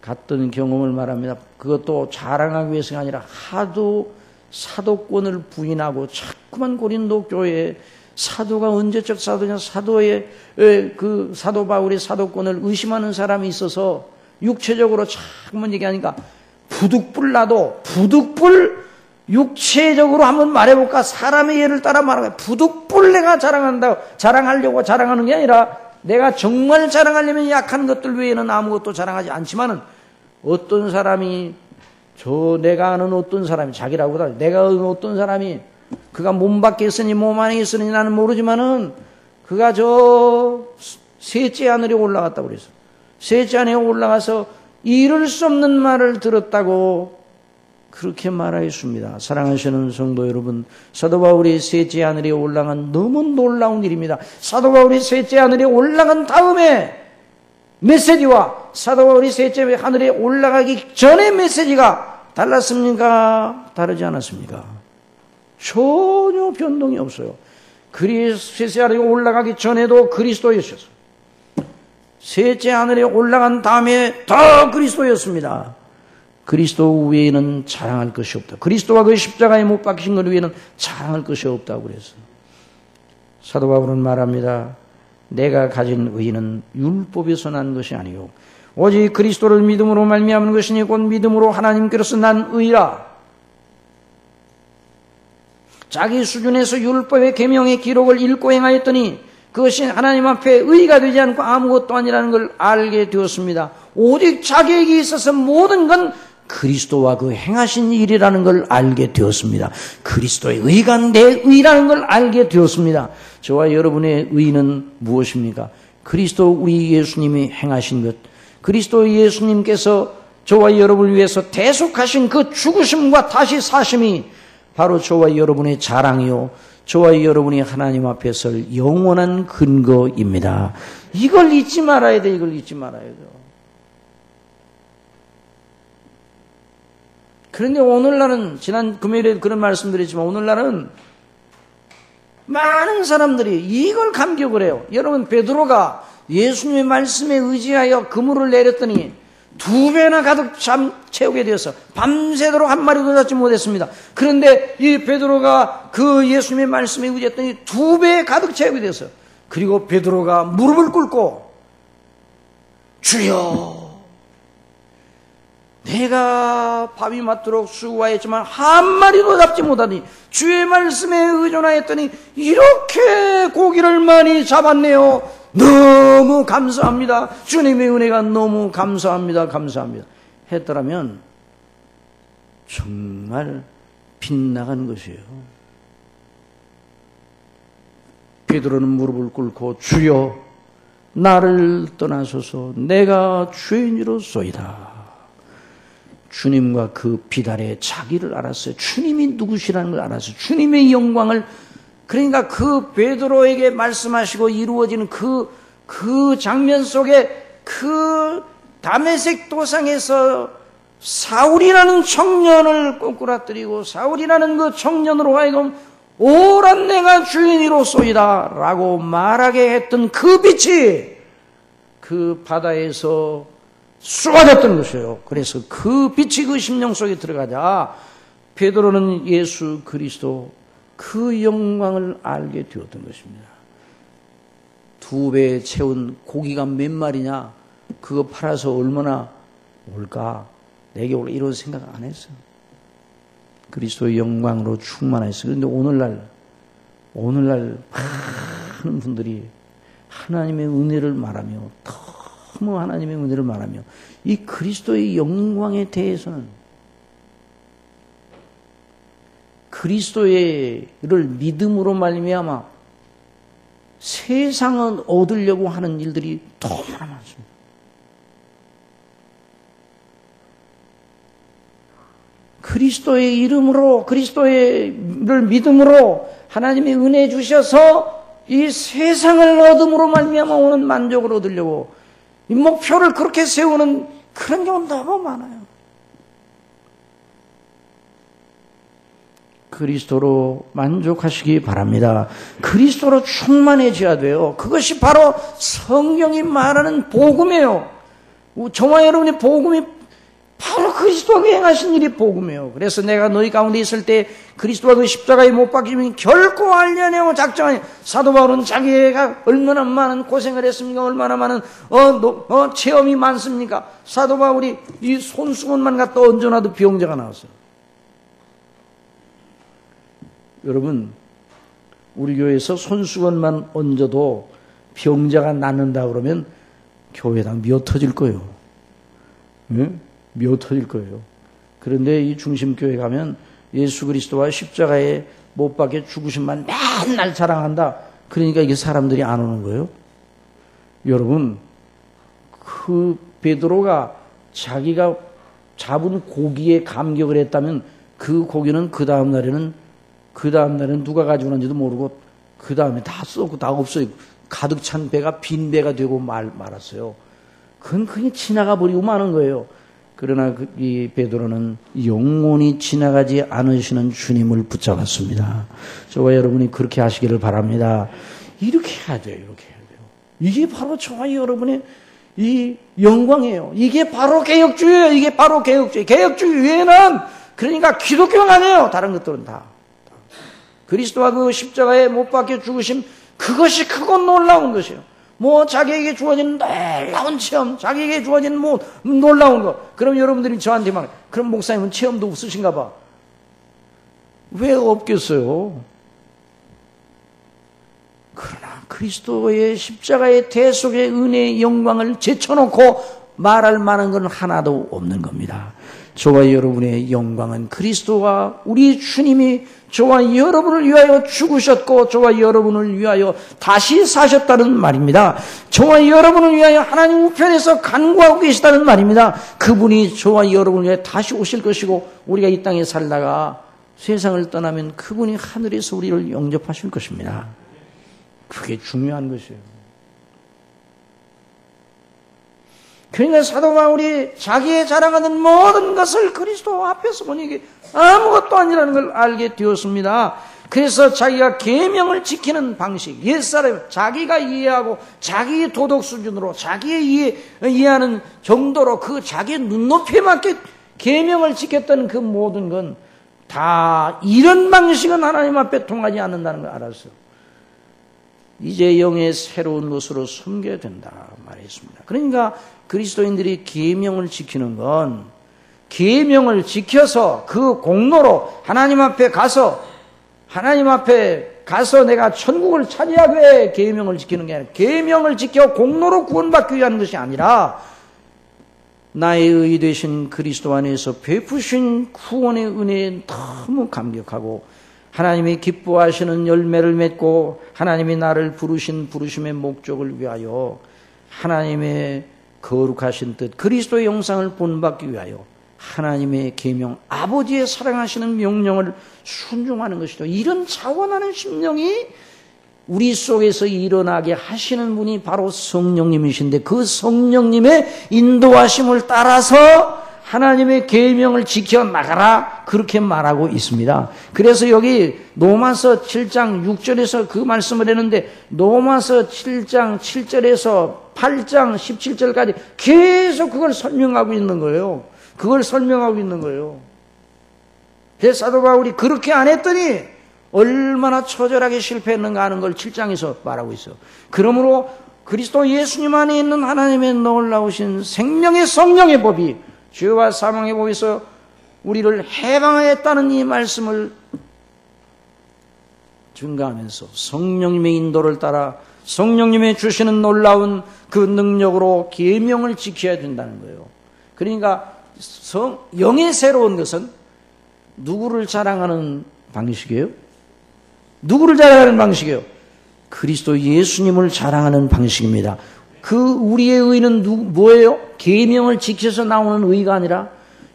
S1: 갔던 경험을 말합니다. 그것도 자랑하기 위해서가 아니라 하도 사도권을 부인하고 자꾸만 고린도 교회에 사도가 언제적 사도냐, 그 사도 바울의 사도권을 의심하는 사람이 있어서 육체적으로 자꾸만 얘기하니까 부득불 육체적으로 한번 말해볼까? 사람의 예를 따라 말하면 부득불 내가 자랑하려고 자랑하는 게 아니라 내가 정말 자랑하려면 약한 것들 외에는 아무것도 자랑하지 않지만은 어떤 사람이 내가 아는 어떤 사람이 자기라고 하다 내가 아는 어떤 사람이 그가 몸 밖에 있으니 몸 안에 있으니 나는 모르지만은 그가 셋째 하늘에 올라갔다고 그랬어. 셋째 하늘에 올라가서 이룰 수 없는 말을 들었다고 그렇게 말하였습니다. 사랑하시는 성도 여러분, 사도 바울이 셋째 하늘에 올라간 너무 놀라운 일입니다. 사도 바울이 셋째 하늘에 올라간 다음에 메시지와 사도 바울이 셋째 하늘에 올라가기 전에 메시지가 달랐습니까? 다르지 않았습니까? 전혀 변동이 없어요. 셋째 하늘에 올라가기 전에도 그리스도였어요. 셋째 하늘에 올라간 다음에 더 그리스도였습니다. 그리스도 외에는 자랑할 것이 없다. 그리스도와 그 십자가에 못 박히신 것 외에는 자랑할 것이 없다고 그랬어요. 사도 바울은 말합니다. 내가 가진 의는 율법에서 난 것이 아니요 오직 그리스도를 믿음으로 말미암은 것이니 곧 믿음으로 하나님께로서 난 의라. 자기 수준에서 율법의 계명의 기록을 읽고 행하였더니 그것이 하나님 앞에 의가 되지 않고 아무것도 아니라는 걸 알게 되었습니다. 오직 자기에게 있어서 모든 건 그리스도와 그 행하신 일이라는 걸 알게 되었습니다. 그리스도의 의가 내 의라는 걸 알게 되었습니다. 저와 여러분의 의는 무엇입니까? 그리스도 우리 예수님이 행하신 것, 그리스도 예수님께서 저와 여러분을 위해서 대속하신 그 죽으심과 다시 사심이 바로 저와 여러분의 자랑이요, 저와 여러분이 하나님 앞에 설 영원한 근거입니다. 이걸 잊지 말아야 돼. 이걸 잊지 말아야 돼요. 그런데 오늘날은, 지난 금요일에 그런 말씀드렸지만 오늘날은 많은 사람들이 이걸 감격을 해요. 여러분, 베드로가 예수님의 말씀에 의지하여 그물을 내렸더니 2배나 가득 채우게 되어서 밤새도록 한 마리도 잡지 못했습니다. 그런데 이 베드로가 그 예수님의 말씀에 의지했더니 2배 가득 채우게 되었어요. 그리고 베드로가 무릎을 꿇고 주여, 내가 밤이 맞도록 수고하였지만 한 마리도 잡지 못하니 주의 말씀에 의존하였더니 이렇게 고기를 많이 잡았네요. 너무 감사합니다. 주님의 은혜가 너무 감사합니다. 감사합니다. 했더라면 정말 빗나간 것이에요. 베드로는 무릎을 꿇고 주여, 나를 떠나소서, 내가 죄인이로소이다. 주님과 그 비달에 자기를 알았어요. 주님이 누구시라는 걸 알았어요. 주님의 영광을, 그러니까 그 베드로에게 말씀하시고 이루어지는 그 장면 속에 그 다메섹 도상에서 사울이라는 청년을 꼬꾸라뜨리고 사울이라는 그 청년으로 하여금 오라 내가 주인이로소이다 라고 말하게 했던 그 빛이 그 바다에서 쏟아졌던 것이에요. 그래서 그 빛이 그 심령 속에 들어가자 베드로는 예수 그리스도 그 영광을 알게 되었던 것입니다. 2배 채운 고기가 몇 마리냐, 그거 팔아서 얼마나 올까, 내게 올까, 이런 생각 안 했어요. 그리스도의 영광으로 충만했어요. 그런데 오늘날 많은 분들이 하나님의 은혜를 말하며, 너무 하나님의 은혜를 말하며, 이 그리스도의 영광에 대해서는 그리스도를 믿음으로 말미암아 세상을 얻으려고 하는 일들이 너무나 많습니다. 그리스도의 이름으로, 그리스도를 믿음으로 하나님이 은혜 주셔서 이 세상을 얻음으로 말미암아 오는 만족을 얻으려고 이 목표를 그렇게 세우는 그런 경우 너무 많아요. 그리스도로 만족하시기 바랍니다. 그리스도로 충만해져야 돼요. 그것이 바로 성경이 말하는 복음이에요. 저와 여러분의 복음이 바로 그리스도가 행하신 일이 복음이에요. 그래서 내가 너희 가운데 있을 때 그리스도가 그 십자가에 못 박히면 결코 알려내고 작정하니, 사도 바울은 자기가 얼마나 많은 고생을 했습니까? 얼마나 많은 체험이 많습니까? 사도 바울이 이 손수건만 갖다 얹어놔도 병자가 나왔어요. 여러분, 우리 교회에서 손수건만 얹어도 병자가 낫는다 그러면 교회당 미어 터질 거예요. 네? 미어 터질 거예요. 그런데 이 중심교회 가면 예수 그리스도와 십자가에 못 박혀 죽으신만 맨날 자랑한다. 그러니까 이게 사람들이 안 오는 거예요. 여러분, 그 베드로가 자기가 잡은 고기에 감격을 했다면 그 고기는 그 다음 날에는 누가 가지고 왔는지도 모르고 그 다음에 다 쏟고 다 없어요. 가득 찬 배가 빈 배가 되고 말았어요. 그건 그냥 지나가 버리고 마는 거예요. 그러나 이 베드로는 영원히 지나가지 않으시는 주님을 붙잡았습니다. 저와 여러분이 그렇게 하시기를 바랍니다. 이렇게 해야 돼요. 이렇게 해야 돼요. 이게 바로 저와 여러분의 이 영광이에요. 이게 바로 개혁주의예요. 이게 바로 개혁주의. 개혁주의 외에는 그러니까 기독교가 아니에요. 다른 것들은 다. 그리스도와 그 십자가에 못 박혀 죽으심, 그것이 크고 놀라운 것이에요. 뭐 자기에게 주어진 놀라운 체험, 자기에게 주어진 뭐 놀라운 것. 그럼 여러분들이 저한테 막 그럼 목사님은 체험도 없으신가 봐. 왜 없겠어요? 그러나 그리스도의 십자가의 대속의 은혜의 영광을 제쳐놓고 말할 만한 건 하나도 없는 겁니다. 저와 여러분의 영광은 그리스도와 우리 주님이 저와 여러분을 위하여 죽으셨고 저와 여러분을 위하여 다시 사셨다는 말입니다. 저와 여러분을 위하여 하나님 우편에서 간구하고 계시다는 말입니다. 그분이 저와 여러분을 위해 다시 오실 것이고 우리가 이 땅에 살다가 세상을 떠나면 그분이 하늘에서 우리를 영접하실 것입니다. 그게 중요한 것이에요. 그러니까 사도 바울이 자기의 자랑하는 모든 것을 그리스도 앞에서 보니 이게 아무것도 아니라는 걸 알게 되었습니다. 그래서 자기가 계명을 지키는 방식, 옛사람 자기가 이해하고 자기의 도덕 수준으로 자기의 이해하는 정도로 그 자기의 눈높이에 맞게 계명을 지켰던 그 모든 건 다 이런 방식은 하나님 앞에 통하지 않는다는 걸 알았어요. 이제 영의 새로운 것으로 섬겨야 된다 말했습니다. 그러니까 그리스도인들이 계명을 지키는 건 계명을 지켜서 그 공로로 하나님 앞에 가서 내가 천국을 차지하기 위해 계명을 지키는 게 아니라 계명을 지켜 공로로 구원받기 위한 것이 아니라 나의 의 되신 그리스도 안에서 베푸신 구원의 은혜에 너무 감격하고 하나님이 기뻐하시는 열매를 맺고 하나님이 나를 부르신 부르심의 목적을 위하여 하나님의 거룩하신 뜻 그리스도의 형상을 본받기 위하여 하나님의 계명 아버지의 사랑하시는 명령을 순종하는 것이죠. 이런 자원하는 심령이 우리 속에서 일어나게 하시는 분이 바로 성령님이신데 그 성령님의 인도하심을 따라서 하나님의 계명을 지켜나가라 그렇게 말하고 있습니다. 그래서 여기 로마서 7장 6절에서 그 말씀을 했는데 로마서 7장 7절에서 8장 17절까지 계속 그걸 설명하고 있는 거예요. 그래서 사도 바울이 그렇게 안 했더니 얼마나 처절하게 실패했는가 하는 걸 7장에서 말하고 있어요. 그러므로 그리스도 예수님 안에 있는 하나님의 놀라우신 생명의 성령의 법이 죄와 사망의 법에서 우리를 해방하였다는 이 말씀을 증가하면서 성령님의 인도를 따라 성령님의 주시는 놀라운 그 능력으로 계명을 지켜야 된다는 거예요. 그러니까 영의 새로운 것은 누구를 자랑하는 방식이에요? 그리스도 예수님을 자랑하는 방식입니다. 그 우리의 의는 뭐예요? 계명을 지켜서 나오는 의가 아니라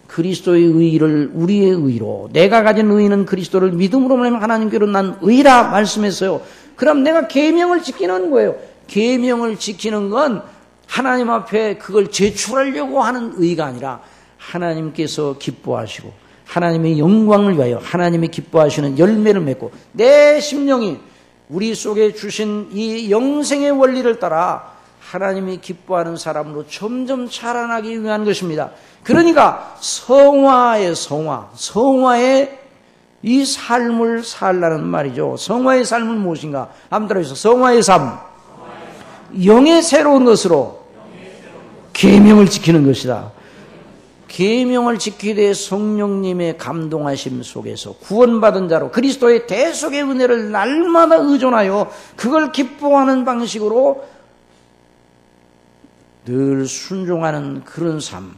S1: 그리스도의 의를 우리의 의로 내가 가진 의는 그리스도를 믿음으로 말하면 하나님께로 난 의라 말씀했어요. 그럼 내가 계명을 지키는 거예요. 계명을 지키는 건 하나님 앞에 그걸 제출하려고 하는 의가 아니라 하나님께서 기뻐하시고 하나님의 영광을 위하여 하나님이 기뻐하시는 열매를 맺고 내 심령이 우리 속에 주신 이 영생의 원리를 따라 하나님이 기뻐하는 사람으로 점점 자라나기 위한 것입니다. 그러니까 성화의 이 삶을 살라는 말이죠. 성화의 삶은 무엇인가? 한번 따라해주세요. 성화의 삶. 영의 새로운 것으로 계명을 지키는 것이다. 계명을 지키게 돼 성령님의 감동하심 속에서 구원받은 자로 그리스도의 대속의 은혜를 날마다 의존하여 그걸 기뻐하는 방식으로 늘 순종하는 그런 삶,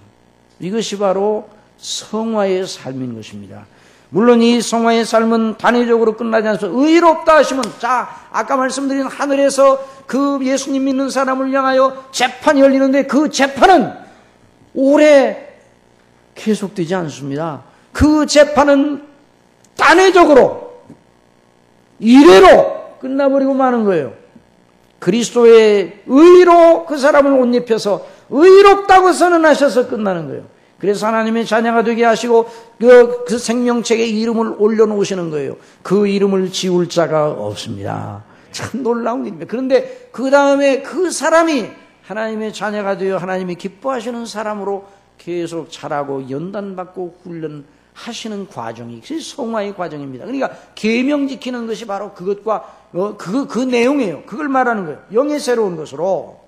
S1: 이것이 바로 성화의 삶인 것입니다. 물론 이 성화의 삶은 단회적으로 끝나지 않아서 의롭다 하시면 아까 말씀드린 하늘에서 그 예수님 믿는 사람을 향하여 재판이 열리는데 그 재판은 오래 계속되지 않습니다. 그 재판은 단회적으로 이래로 끝나버리고 마는 거예요. 그리스도의 의로 그 사람을 옷 입혀서 의롭다고 선언하셔서 끝나는 거예요. 그래서 하나님의 자녀가 되게 하시고 그 생명책에 이름을 올려놓으시는 거예요. 그 이름을 지울 자가 없습니다. 참 놀라운 일입니다. 그런데 그 다음에 그 사람이 하나님의 자녀가 되어 하나님이 기뻐하시는 사람으로 계속 자라고 연단받고 훈련하시는 과정이 성화의 과정입니다. 그러니까 계명 지키는 것이 바로 그것과 그 내용이에요. 그걸 말하는 거예요. 영의 새로운 것으로.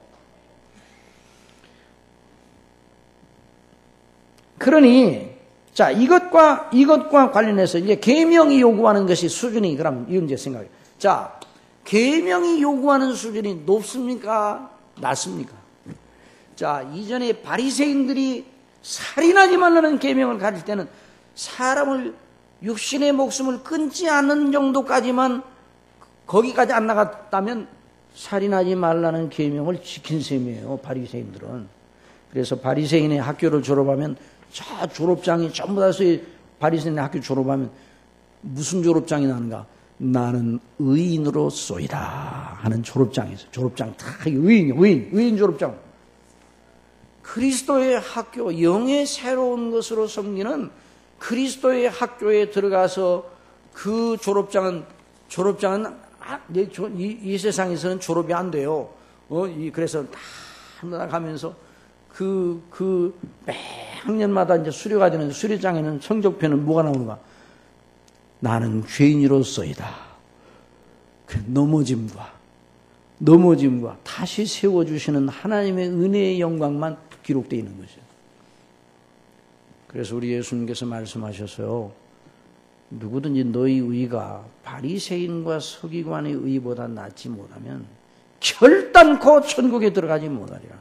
S1: 그러니 자, 이것과 관련해서 이제 계명이 요구하는 것이 수준이 그럼 이런 이제 생각이에요. 자, 계명이 요구하는 수준이 높습니까? 낮습니까? 자, 이전에 바리새인들이 살인하지 말라는 계명을 가질 때는 사람을 육신의 목숨을 끊지 않는 정도까지만 거기까지 안 나갔다면 살인하지 말라는 계명을 지킨 셈이에요. 바리새인들은. 그래서 바리새인의 학교를 졸업하면 자 졸업장이 전부 다 바리새인의 학교 졸업하면 무슨 졸업장이 나는가? 나는 의인으로소이다 하는 졸업장에서 졸업장 다 의인 졸업장. 그리스도의 학교, 영의 새로운 것으로 섬기는 그리스도의 학교에 들어가서 그 졸업장은 이 세상에서는 졸업이 안 돼요. 그래서 다 가면서 매 학년마다 이제 수료가 되는 수료장에는 성적표는 뭐가 나오는가? 나는 죄인으로서이다. 그 넘어짐과 다시 세워주시는 하나님의 은혜의 영광만 기록되어 있는 거죠. 그래서 우리 예수님께서 말씀하셨어요. 누구든지 너희 의가 바리새인과 서기관의 의보다 낫지 못하면 결단코 천국에 들어가지 못하리라.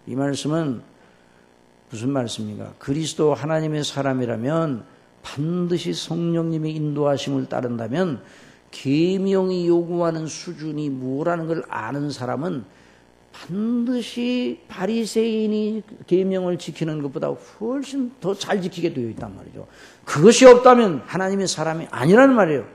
S1: 이 말씀은 무슨 말씀입니까? 그리스도 하나님의 사람이라면 반드시 성령님의 인도하심을 따른다면 계명이 요구하는 수준이 뭐라는 걸 아는 사람은 반드시 바리새인이 계명을 지키는 것보다 훨씬 더 잘 지키게 되어 있단 말이죠. 그것이 없다면 하나님의 사람이 아니라는 말이에요.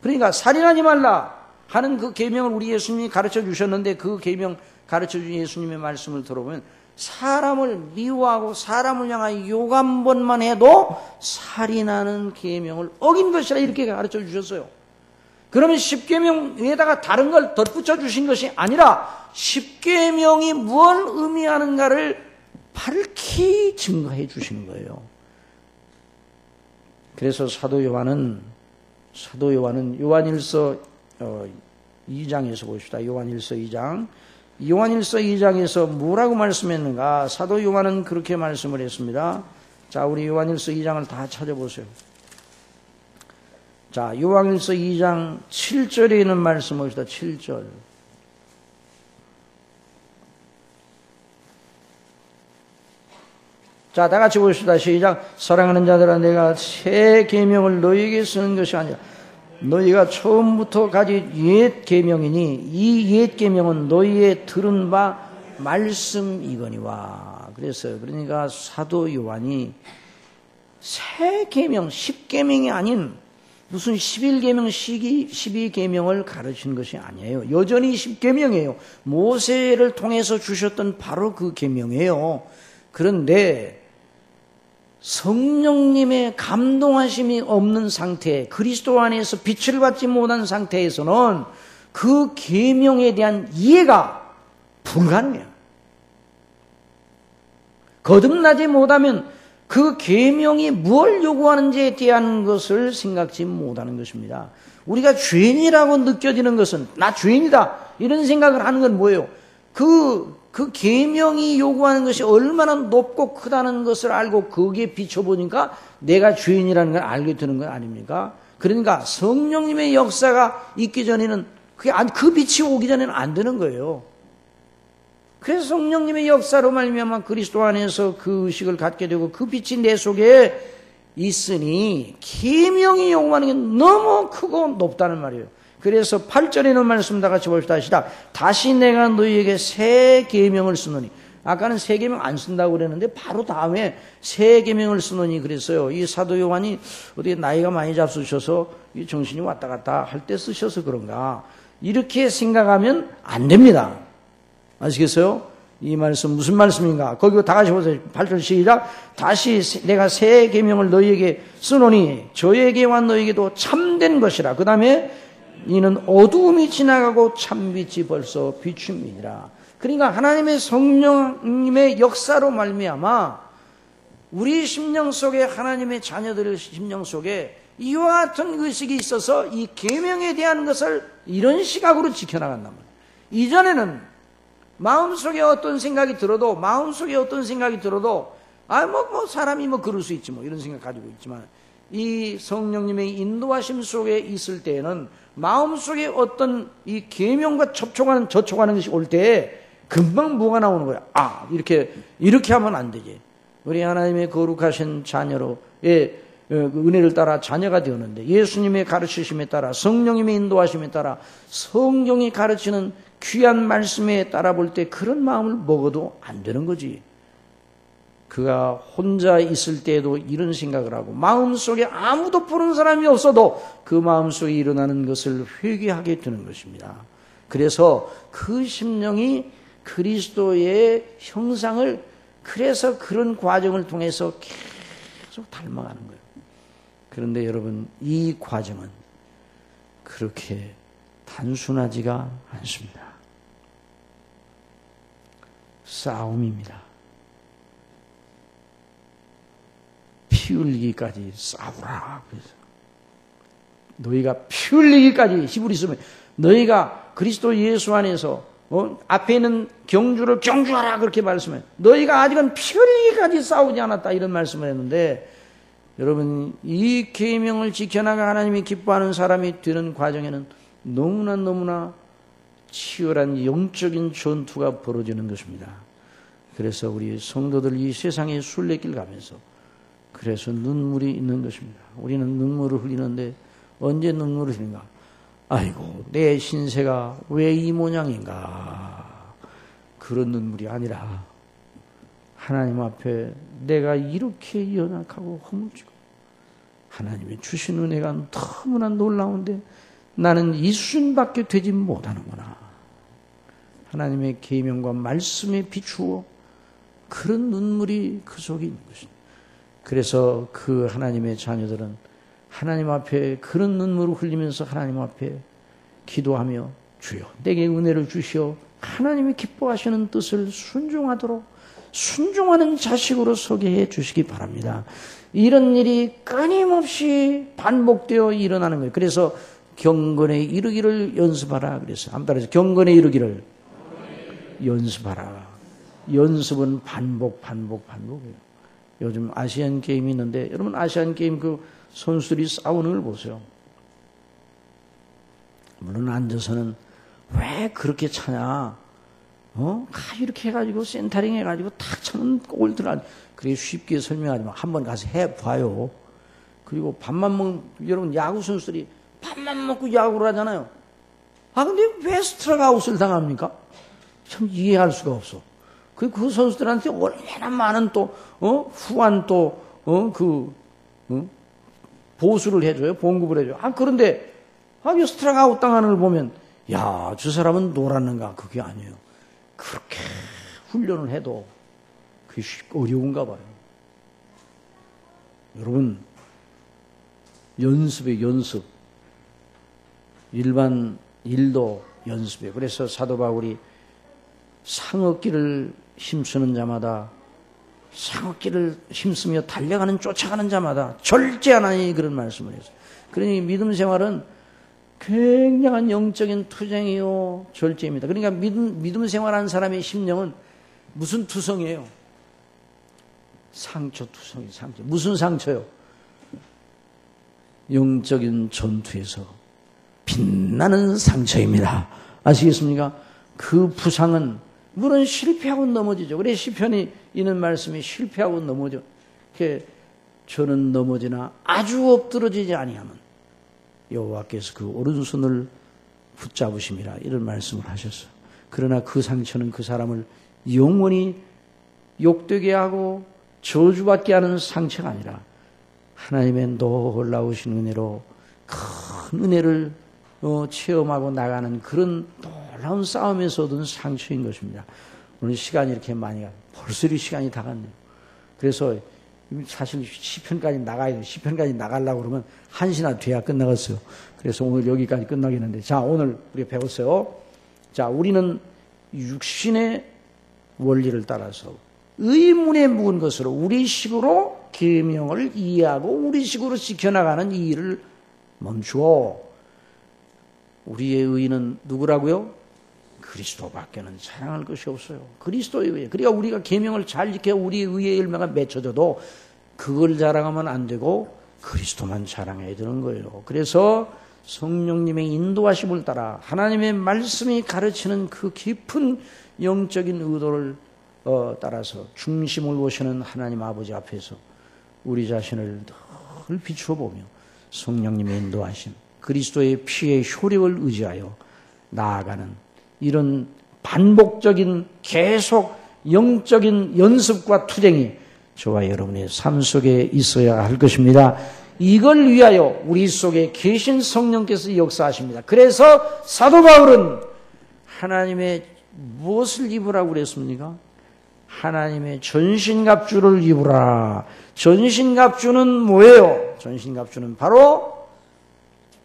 S1: 그러니까 살인하지 말라 하는 그 계명을 우리 예수님이 가르쳐 주셨는데 그 계명 가르쳐 준 예수님의 말씀을 들어보면 사람을 미워하고 사람을 향하여 욕 한 번만 해도 살인하는 계명을 어긴 것이라 이렇게 가르쳐 주셨어요. 그러면 십계명에다가 다른 걸 덧붙여 주신 것이 아니라 십계명이 뭘 의미하는가를 밝히 증거해 주시는 거예요. 그래서 사도 요한은 요한일서 2장에서 보십시다. 요한일서 2장에서 뭐라고 말씀했는가? 사도 요한은 그렇게 말씀을 했습니다. 자, 우리 요한일서 2장을 다 찾아보세요. 자, 요한일서 2장 7절에 있는 말씀을 봅시다. 7절. 자, 다 같이 보십시다. 시작. 사랑하는 자들아, 내가 새 계명을 너희에게 쓰는 것이 아니라 너희가 처음부터 가진 옛 계명이니 이 옛 계명은 너희의 들은 바 말씀이거니와. 그러니까 사도 요한이 새 계명, 10계명이 아닌 무슨 11계명, 12계명을 가르치는 것이 아니에요. 여전히 10계명이에요. 모세를 통해서 주셨던 바로 그 계명이에요. 그런데 성령님의 감동하심이 없는 상태, 그리스도 안에서 빛을 받지 못한 상태에서는 그 계명에 대한 이해가 불가능해요. 거듭나지 못하면 그 계명이 뭘 요구하는지에 대한 것을 생각지 못하는 것입니다. 우리가 죄인이라고 느껴지는 것은 나 죄인이다 이런 생각을 하는 건 뭐예요? 그 계명이 요구하는 것이 얼마나 높고 크다는 것을 알고 거기에 비춰보니까 내가 죄인이라는 걸 알게 되는 것 아닙니까? 그러니까 성령님의 역사가 있기 전에는 그 빛이 오기 전에는 안 되는 거예요. 그래서 성령님의 역사로 말미암아 그리스도 안에서 그 의식을 갖게 되고 그 빛이 내 속에 있으니 계명이 요구하는 게 너무 크고 높다는 말이에요. 그래서 8절에 있는 말씀 다 같이 봅시다. 시작. 다시 내가 너희에게 새 계명을 쓰노니. 아까는 새 계명 안 쓴다고 그랬는데 바로 다음에 새 계명을 쓰노니 그랬어요. 이 사도 요한이 어디 나이가 많이 잡수셔서 이 정신이 왔다 갔다 할 때 쓰셔서 그런가. 이렇게 생각하면 안 됩니다. 아시겠어요? 이 말씀 무슨 말씀인가? 거기 다 같이 보세요. 8절 시작. 다시 내가 새 계명을 너희에게 쓰노니 저에게와 너희에게도 참된 것이라. 그 다음에 이는 어두움이 지나가고 참빛이 벌써 비춤이니라. 그러니까 하나님의 성령님의 역사로 말미암아 우리 심령 속에 하나님의 자녀들의 심령 속에 이와 같은 의식이 있어서 이 계명에 대한 것을 이런 시각으로 지켜나간단 말이에요. 이전에는 마음속에 어떤 생각이 들어도 사람이 그럴 수 있지 이런 생각 가지고 있지만, 이 성령님의 인도하심 속에 있을 때에는 마음속에 어떤 이 계명과 저촉하는 것이 올 때 금방 뭐가 나오는 거야. 이렇게 하면 안 되지. 우리 하나님의 거룩하신 자녀로의 은혜를 따라 자녀가 되었는데, 예수님의 가르치심에 따라, 성령님의 인도하심에 따라, 성경이 가르치는 귀한 말씀에 따라 볼 때 그런 마음을 먹어도 안 되는 거지. 그가 혼자 있을 때에도 이런 생각을 하고, 마음속에 아무도 보는 사람이 없어도 그 마음속에 일어나는 것을 회개하게 되는 것입니다. 그래서 그 심령이 그리스도의 형상을, 그래서 그런 과정을 통해서 계속 닮아가는 거예요. 그런데 여러분, 이 과정은 그렇게 단순하지가 않습니다. 싸움입니다. 피 흘리기까지 싸우라. 그래서 너희가 피 흘리기까지, 히브리서면 너희가 그리스도 예수 안에서 앞에 있는 경주를 경주하라 그렇게 말씀해요. 너희가 아직은 피 흘리기까지 싸우지 않았다 이런 말씀을 했는데, 여러분, 이 계명을 지켜나가 하나님이 기뻐하는 사람이 되는 과정에는 너무나 치열한 영적인 전투가 벌어지는 것입니다. 그래서 우리 성도들 이 세상의 순례길 가면서 그래서 눈물이 있는 것입니다. 우리는 눈물을 흘리는데 언제 눈물을 흘리는가? 아이고, 내 신세가 왜 이 모양인가? 그런 눈물이 아니라 하나님 앞에 내가 이렇게 연약하고 허물지고 하나님의 주신 은혜가 너무나 놀라운데 나는 이 수준밖에 되지 못하는구나. 하나님의 계명과 말씀에 비추어 그런 눈물이 그 속에 있는 것입니다. 그래서 그 하나님의 자녀들은 하나님 앞에 그런 눈물을 흘리면서 하나님 앞에 기도하며, 주여 내게 은혜를 주시어 하나님이 기뻐하시는 뜻을 순종하도록 순종하는 자식으로 서게 해 주시기 바랍니다. 이런 일이 끊임없이 반복되어 일어나는 거예요. 그래서 경건에 이르기를 연습하라 그래서, 한번 따라해서 경건에 이르기를 연습하라. 연습은 반복이에요. 요즘 아시안 게임이 있는데, 여러분 아시안 게임 그 선수들이 싸우는 걸 보세요. 물론 앉아서는 왜 그렇게 차냐? 이렇게 해가지고 센터링 해가지고 탁 차면 골 들어가. 그게 쉽게 설명하지만 한번 가서 해봐요. 그리고 밥만 먹는, 여러분 야구 선수들이 밥만 먹고 야구를 하잖아요. 근데 왜 스트라이크 아웃을 당합니까? 참 이해할 수가 없어. 그 선수들한테 얼마나 많은 또, 후한 또, 보수를 해줘요. 봉급을 해줘요. 그런데, 이 스트라이크 아웃 당하는 걸 보면, 야, 저 사람은 놀았는가? 그게 아니에요. 그렇게 훈련을 해도 그게 어려운가 봐요. 여러분, 연습에 연습. 일반 일도 연습이에요. 그래서 사도 바울이 상업기를 힘쓰는 자마다, 상업기를 힘쓰며 달려가는 쫓아가는 자마다 절제하나니 그런 말씀을 했어요. 그러니 믿음 생활은 굉장한 영적인 투쟁이요 절제입니다. 그러니까 믿음 생활하는 사람의 심령은 무슨 투성이에요? 상처투성이. 상처. 무슨 상처요? 영적인 전투에서 빛나는 상처입니다. 아시겠습니까? 그 부상은 물론 실패하고 넘어지죠. 그래 시편이 있는 말씀이 실패하고 넘어져. 저는 넘어지나 아주 엎드러지지 아니하면 여호와께서 그 오른손을 붙잡으심이라 이런 말씀을 하셨어요. 그러나 그 상처는 그 사람을 영원히 욕되게 하고 저주받게 하는 상처가 아니라 하나님의 놀라우신 은혜로 큰 은혜를 체험하고 나가는 그런 놀라운 싸움에서 얻은 상처인 것입니다. 오늘 시간이 이렇게 많이 가요. 벌써 이 시간이 다 갔네요. 그래서 사실 시편까지 나가야 돼요. 시편까지 나가려고 그러면 1시나 돼야 끝나갔어요. 그래서 오늘 여기까지 끝나겠는데, 자, 오늘 우리가 배웠어요. 자, 우리는 육신의 원리를 따라서 의문에 묵은 것으로 우리식으로 계명을 이해하고 우리식으로 지켜나가는 이 일을 멈추어 우리의 의는 누구라고요? 그리스도밖에는 자랑할 것이 없어요. 그리스도의 의. 그러니까 우리가 계명을 잘 지켜 우리의 의의 열매가 맺혀져도 그걸 자랑하면 안 되고 그리스도만 자랑해야 되는 거예요. 그래서 성령님의 인도하심을 따라 하나님의 말씀이 가르치는 그 깊은 영적인 의도를 따라서 중심을 보시는 하나님 아버지 앞에서 우리 자신을 늘 비추어 보며 성령님의 인도하심, 그리스도의 피의 효력을 의지하여 나아가는 이런 반복적인 계속 영적인 연습과 투쟁이 저와 여러분의 삶 속에 있어야 할 것입니다. 이걸 위하여 우리 속에 계신 성령께서 역사하십니다. 그래서 사도 바울은 하나님의 무엇을 입으라고 그랬습니까? 하나님의 전신갑주를 입으라. 전신갑주는 뭐예요? 전신갑주는 바로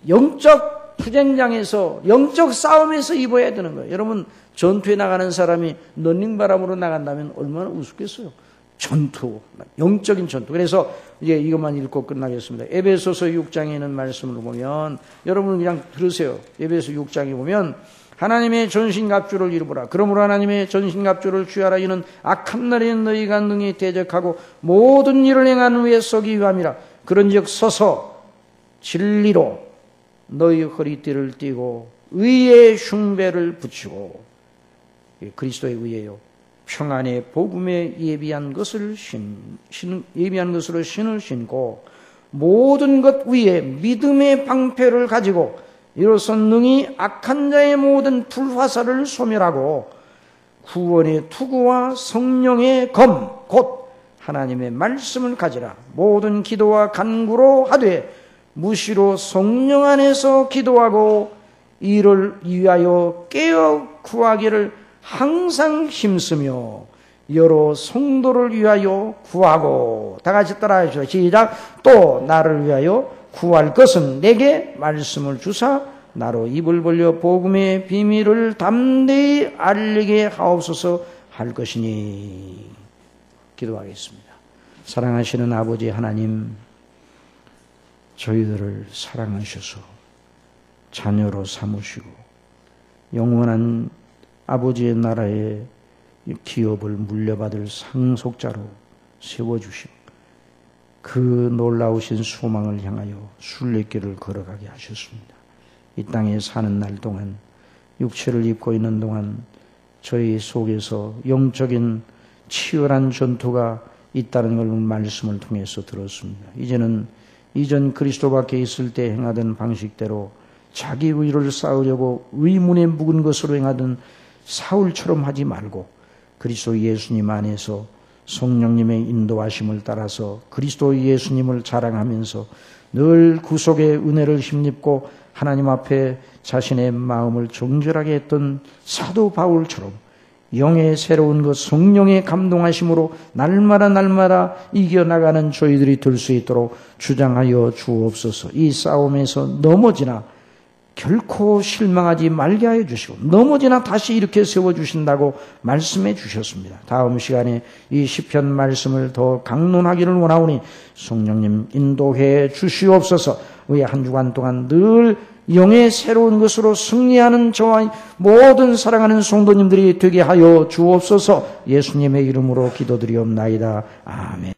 S1: 영적 투쟁장에서 영적 싸움에서 입어야 되는 거예요. 여러분 전투에 나가는 사람이 런닝바람으로 나간다면 얼마나 우습겠어요. 전투, 영적인 전투. 그래서 이제 이것만 읽고 끝나겠습니다. 에베소서 6장에 있는 말씀을 보면 여러분 그냥 들으세요. 에베소 6장에 보면 하나님의 전신갑주를 입으라. 그러므로 하나님의 전신갑주를 취하라. 이는 악한 날에 너희가 능히 대적하고 모든 일을 행한 후에 서기 위함이라. 그런즉 서서 진리로 너희 허리띠를 띠고 의의 흉배를 붙이고, 그리스도의 의예요. 평안의 복음에 예비한 것으로 신을 신고 모든 것 위에 믿음의 방패를 가지고 이로써 능히 악한 자의 모든 불화살을 소멸하고 구원의 투구와 성령의 검 곧 하나님의 말씀을 가지라. 모든 기도와 간구로 하되 무시로 성령 안에서 기도하고 이를 위하여 깨어 구하기를 항상 힘쓰며 여러 성도를 위하여 구하고. 다 같이 따라하시죠. 시작. 또 나를 위하여 구할 것은 내게 말씀을 주사 나로 입을 벌려 복음의 비밀을 담대히 알리게 하옵소서 할 것이니. 기도하겠습니다. 사랑하시는 아버지 하나님, 저희들을 사랑하셔서 자녀로 삼으시고 영원한 아버지의 나라의 기업을 물려받을 상속자로 세워주시고 그 놀라우신 소망을 향하여 순례길을 걸어가게 하셨습니다. 이 땅에 사는 날 동안, 육체를 입고 있는 동안 저희 속에서 영적인 치열한 전투가 있다는 걸 말씀을 통해서 들었습니다. 이제는 이전 그리스도 밖에 있을 때 행하던 방식대로 자기 의를 쌓으려고 의문에 묵은 것으로 행하던 사울처럼 하지 말고 그리스도 예수님 안에서 성령님의 인도하심을 따라서 그리스도 예수님을 자랑하면서 늘 구속의 은혜를 힘입고 하나님 앞에 자신의 마음을 정결하게 했던 사도 바울처럼 영의 새로운 것 성령의 감동하심으로 날마다 이겨나가는 저희들이 될 수 있도록 주장하여 주옵소서. 이 싸움에서 넘어지나 결코 실망하지 말게 하여 주시고 넘어지나 다시 이렇게 세워주신다고 말씀해 주셨습니다. 다음 시간에 이 시편 말씀을 더 강론하기를 원하오니 성령님 인도해 주시옵소서. 우리 한 주간 동안 늘 영의 새로운 것으로 승리하는 저와 모든 사랑하는 성도님들이 되게 하여 주옵소서. 예수님의 이름으로 기도드리옵나이다. 아멘.